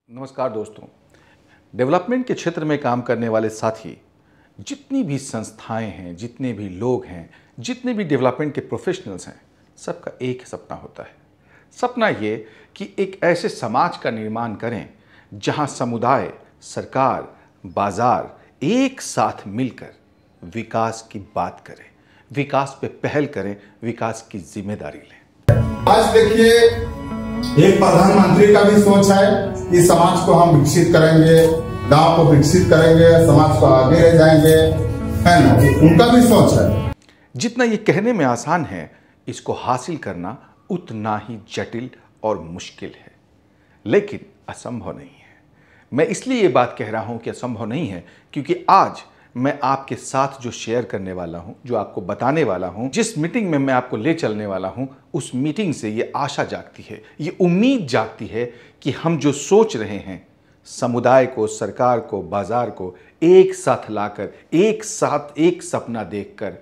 नमस्कार दोस्तों। डेवलपमेंट के क्षेत्र में काम करने वाले साथी, जितनी भी संस्थाएं हैं, जितने भी लोग हैं, जितने भी डेवलपमेंट के प्रोफेशनल्स हैं, सबका एक ही सपना होता है। सपना ये कि एक ऐसे समाज का निर्माण करें जहां समुदाय, सरकार, बाजार एक साथ मिलकर विकास की बात करें, विकास पे पहल करें, विकास की जिम्मेदारी लें। आज देखिए, एक प्रधानमंत्री का भी सोच है कि समाज को हम विकसित करेंगे, गांव को विकसित करेंगे, समाज को आगे ले जाएंगे, है ना। उनका भी सोच है। जितना ये कहने में आसान है, इसको हासिल करना उतना ही जटिल और मुश्किल है, लेकिन असंभव नहीं है। मैं इसलिए ये बात कह रहा हूं कि असंभव नहीं है क्योंकि आज मैं आपके साथ जो शेयर करने वाला हूं, जो आपको बताने वाला हूं, जिस मीटिंग में मैं आपको ले चलने वाला हूं, उस मीटिंग से ये आशा जागती है, ये उम्मीद जागती है कि हम जो सोच रहे हैं, समुदाय को, सरकार को, बाजार को एक साथ लाकर, एक साथ एक सपना देखकर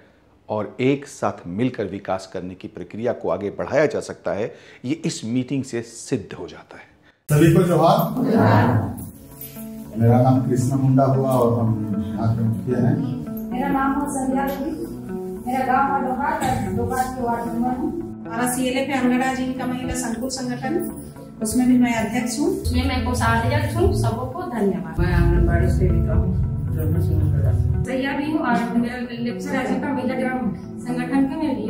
और एक साथ मिलकर विकास करने की प्रक्रिया को आगे बढ़ाया जा सकता है, ये इस मीटिंग से सिद्ध हो जाता है। सभी को जोहार। मेरा नाम कृष्ण मुंडा हुआ और हम यहाँ के मुखिया हैं। मेरा नाम है संध्या देवी। मेरा गांव है लोहार के वार्ड नंबर हूँ। हमारा CLF है अंगड़ा जी का महिला संकुल संगठन, उसमें भी मैं अध्यक्ष हूँ। उसमें मैं कोषाध्यक्ष हूँ। सबको धन्यवाद। मैं आंगनबाड़ी सेविका हूँ, सैया भी हूँ और मेरा लेक्चर जी का महिला ग्राम संगठन के में भी।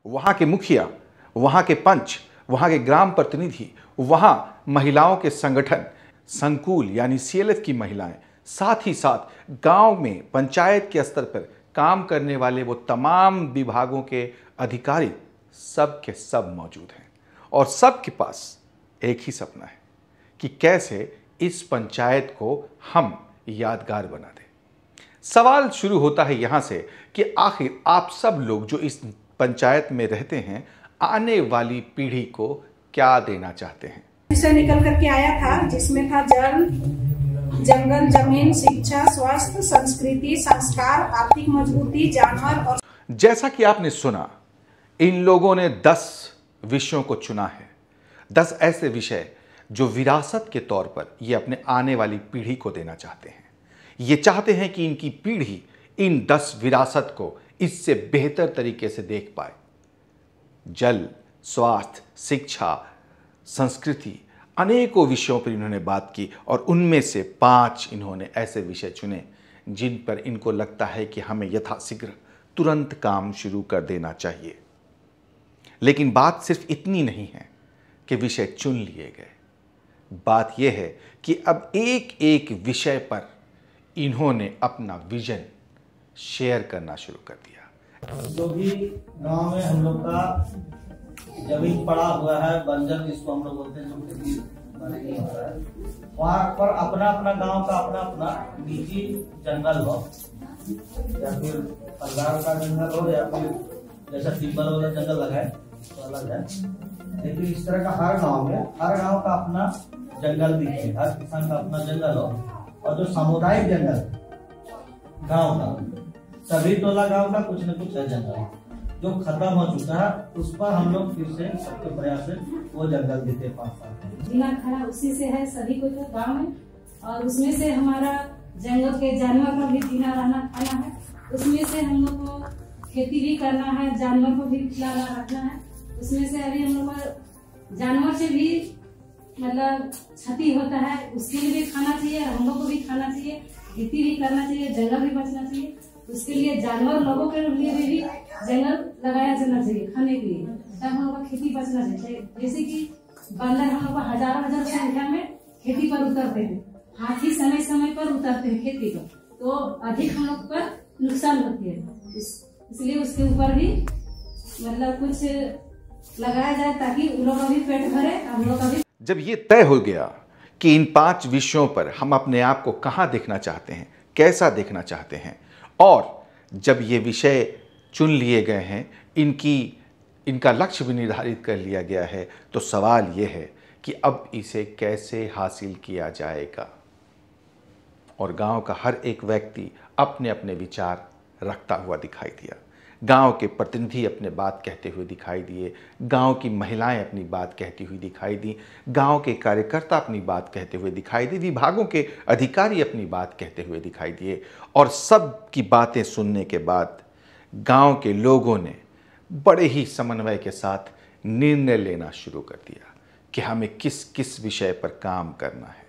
वहाँ के मुखिया, वहाँ के पंच, वहाँ के ग्राम प्रतिनिधि, वहाँ महिलाओं के संगठन, संकुल यानी CLF की महिलाएं, साथ ही साथ गांव में पंचायत के स्तर पर काम करने वाले वो तमाम विभागों के अधिकारी, सब के सब मौजूद हैं और सबके पास एक ही सपना है कि कैसे इस पंचायत को हम यादगार बना दें। सवाल शुरू होता है यहाँ से कि आखिर आप सब लोग जो इस पंचायत में रहते हैं, आने वाली पीढ़ी को क्या देना चाहते हैं। विषय निकल करके आया था जिसमें था जल, जंगल, जमीन, शिक्षा, स्वास्थ्य, संस्कृति, संस्कार, आर्थिक मजबूती, जानवर और। जैसा कि आपने सुना, इन लोगों ने 10 विषयों को चुना है। 10 ऐसे विषय जो विरासत के तौर पर ये अपने आने वाली पीढ़ी को देना चाहते हैं। ये चाहते हैं कि इनकी पीढ़ी इन 10 विरासत को इससे बेहतर तरीके से देख पाए। जल, स्वास्थ्य, शिक्षा, संस्कृति, अनेकों विषयों पर इन्होंने बात की और उनमें से 5 इन्होंने ऐसे विषय चुने जिन पर इनको लगता है कि हमें यथाशीघ्र तुरंत काम शुरू कर देना चाहिए। लेकिन बात सिर्फ इतनी नहीं है कि विषय चुन लिए गए। बात यह है कि अब एक एक विषय पर इन्होंने अपना विजन शेयर करना शुरू कर दिया। जो भी गांव में हम लोग का जमीन पड़ा हुआ है, बंजर जिसको हम लोग बोलते हैं, जो खेती नहीं होता है, वहाँ पर अपना अपना गांव का अपना अपना निजी जंगल हो, या फिर परिवार का जंगल हो, या फिर जैसा टिम्बर वाला जंगल लगाए तो अलग है। लेकिन इस तरह का हर गांव में, हर गांव का अपना जंगल दिखे, हर किसान का अपना जंगल हो। और जो सामुदायिक जंगल गाँव का, सभी टोला गाँव का कुछ न कुछ है जंगल जो खत्म हो चुका है, उस पर हम लोग फिर से सबके प्रयास से वो जंगल देते 5 साल। जीना खाना उसी से है सभी को तो गाँव में, और उसमें से हमारा जंगल के जानवर का भी जीना रहना खाना है। उसमें से हम लोग को खेती भी करना है, जानवर को भी खिलाना रखना है। उसमें से अभी हम लोग को जानवर से भी मतलब क्षति होता है, उसके लिए भी खाना चाहिए, हम लोग को भी खाना चाहिए, खेती भी करना चाहिए, जंगल भी बचना चाहिए। उसके लिए जानवर लोगों के लिए भी जंगल लगाया जाना चाहिए खाने के लिए, तब हम लोग का खेती बचना चाहिए। जैसे कि बंदर हम लोग हजारों संख्या में खेती पर उतरते हैं, हाथी समय समय पर उतरते हैं खेती पर, तो अधिक हम लोग पर नुकसान होती है। इसलिए उसके ऊपर भी मतलब कुछ लगाया जाए ताकि उन लोगों का भी पेट भरे, हम लोग का भी। जब ये तय हो गया कि इन 5 विषयों पर हम अपने आप को कहाँ देखना चाहते हैं, कैसा देखना चाहते हैं, और जब ये विषय चुन लिए गए हैं, इनका लक्ष्य भी निर्धारित कर लिया गया है, तो सवाल ये है कि अब इसे कैसे हासिल किया जाएगा। और गांव का हर एक व्यक्ति अपने अपने विचार रखता हुआ दिखाई दिया। गांव के प्रतिनिधि अपने बात कहते हुए दिखाई दिए, गांव की महिलाएं अपनी बात कहती हुई दिखाई दी, गांव के कार्यकर्ता अपनी बात कहते हुए दिखाई दी, विभागों के अधिकारी अपनी बात कहते हुए दिखाई दिए। और सब की बातें सुनने के बाद गांव के लोगों ने बड़े ही समन्वय के साथ निर्णय लेना शुरू कर दिया कि हमें किस किस विषय पर काम करना है।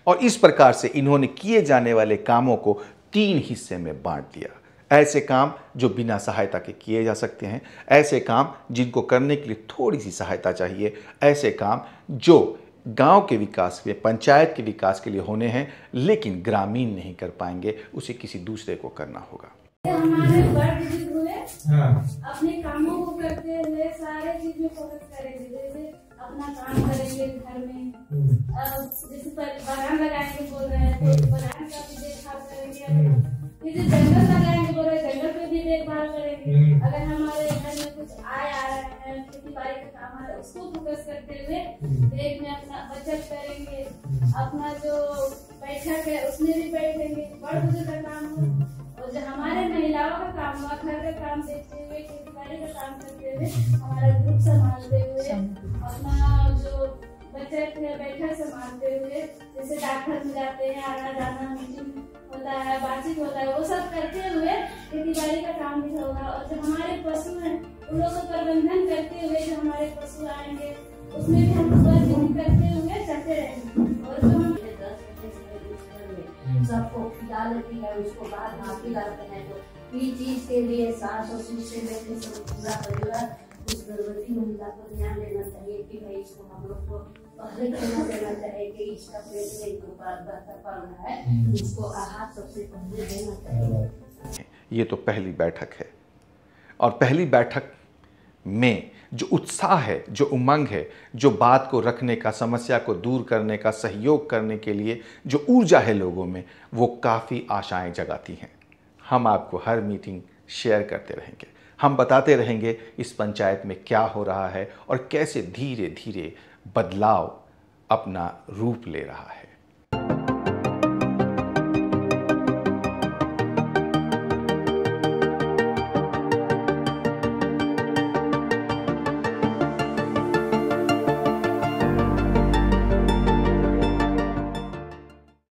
और इस प्रकार से इन्होंने किए जाने वाले कामों को 3 हिस्से में बांट दिया। ऐसे काम जो बिना सहायता के किए जा सकते हैं, ऐसे काम जिनको करने के लिए थोड़ी सी सहायता चाहिए, ऐसे काम जो गांव के विकास के, पंचायत के विकास के लिए होने हैं लेकिन ग्रामीण नहीं कर पाएंगे, उसे किसी दूसरे को करना होगा। हमारे बड़े बुजुर्ग हुए अपने कामों को करते हुए सारे चीज में फोकस करेंगे, जैसे अपना काम करेंगे घर में, जैसे बागान लगाएंगे बोल रहे हैं तो बागान का भी देखभाल करेंगे, फिर जंगल लगाएंगे बोल रहे हैं जंगल पे भी देखभाल करेंगे। अगर हमारे घर में कुछ आय आ रहा है, खेती बाड़ी का काम आ रहा है, उसको फोकस करते हुए देश में अपना बचत करेंगे, अपना जो बैठक है उसमें भी बैठेंगे, बड़ बुजुर्ग का काम हो। और जो हमारे महिलाओं का काम हुआ, घर का काम देखते हुए, खेती बाड़ी का काम करते हुए, हमारा ग्रुप संभालते हुए, अपना जो बचत है बैठक संभालते हुए, जैसे डाकघर में जाते हैं, आना जाना, मीटिंग होता है, बातचीत होता है, वो सब करते हुए खेती बाड़ी का काम भी होगा। और जो हमारे पशु हैं उन लोगों का प्रबंधन करते हुए जो हमारे पशु आएंगे उसमें भी हम करते हुए चलते रहेंगे। और जो हम सबको खिला लेती है, उसको बाद में खिलाते हैं, तो इस चीज के लिए सास ससुर से लेकर सब पूरा परिवार उस गर्भवती महिला को ध्यान देना चाहिए कि भाई इसको हम लोग को पहले कहना देना चाहिए कि इसका पेट में पल रहा है, उसको आहार सबसे पहले देना चाहिए। ये तो पहली बैठक है और पहली बैठक में जो उत्साह है, जो उमंग है, जो बात को रखने का, समस्या को दूर करने का, सहयोग करने के लिए जो ऊर्जा है लोगों में, वो काफ़ी आशाएं जगाती हैं। हम आपको हर मीटिंग शेयर करते रहेंगे, हम बताते रहेंगे इस पंचायत में क्या हो रहा है और कैसे धीरे धीरे बदलाव अपना रूप ले रहा है।